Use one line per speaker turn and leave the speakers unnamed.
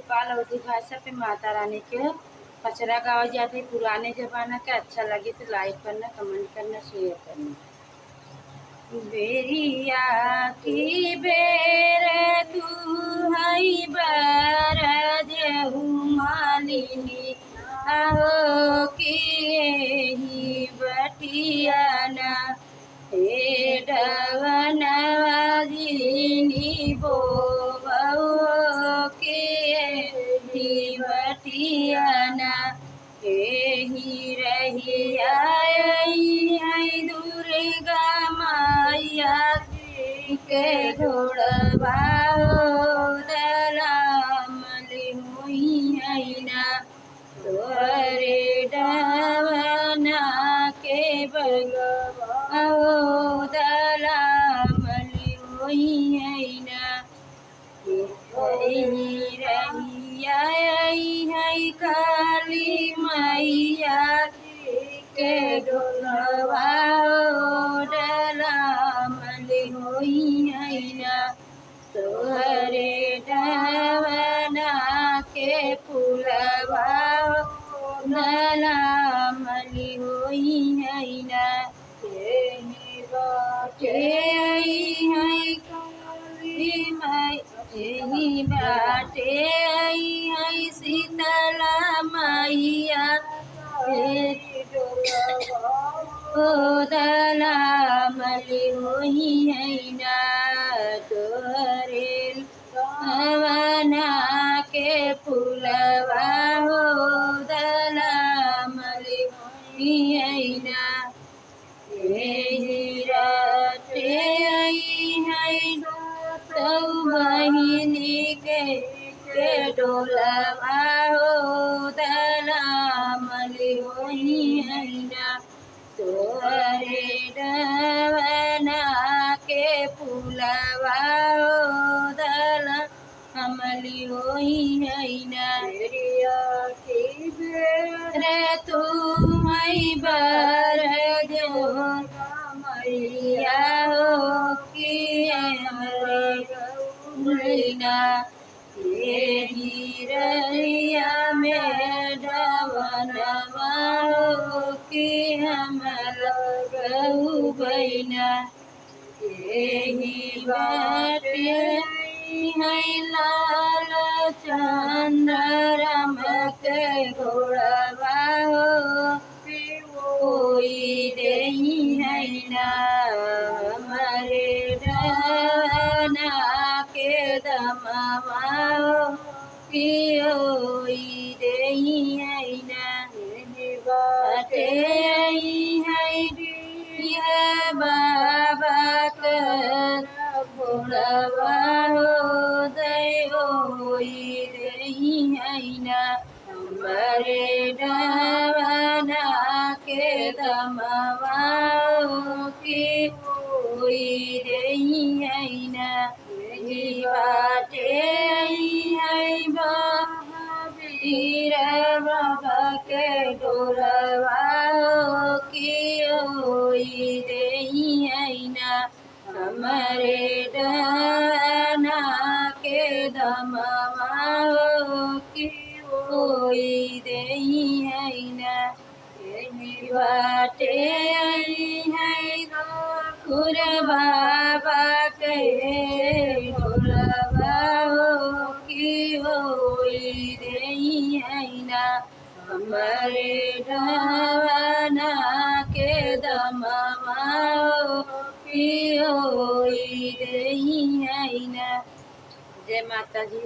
नेपाल अवधी भाषा पे माता रानी के पचरा गावा जाते पुराने जमाना का। अच्छा लगे तो लाइक करना, कमेंट करना, शेयर करना। बेरिया की बेर तू हई बर जेहू मालिनी आहो कि ही बटियाना हे डवनवाजिनी बोबो के ही बटियाना एही रहिया आई दुर्गा मैया के घोड़वा दलामली हुई ना तोरे डवना के बगवा दलामली हुई ना रहिया है काली मैया के डोलवा डलामली होई है ना तोहरे डवना के फूलवा डलामली होई है ना बाटे है काली माई यही बाटे है शीतला मैया दलामली होई है ना तोहरे डवना के फूलवा हो दलामली होई है ना यही राते है तो बहिनी के डोलवा हो दलामली होई है ना तोहरे डवना के फूलवा हो दलामली होई है ना रे तू मई बर जो मैया हो कि ना ये हीरिया में डवनवा हो कि हमारा गऊ बहिना यही बाटे है लाल चंद्रम के घोड़वा हो कोई नहीं है ना हमारे डवना के दमवा कि ओई नहीं है ना बाटे है बाबा का घोड़वा हो दई नहीं है ना हमारे डवना के दमवा की कोई नहीं है ना यही बाटे है महावीर बाबा के डोलवा की कोई नहीं है ना हमारे डवना के दमवा की कोई नहीं है ना यही बाटे है खुर बाबा के डोलवा की होई नहीं है ना हमारे डवना के दमवा की होई नहीं है ना। जय माता जी।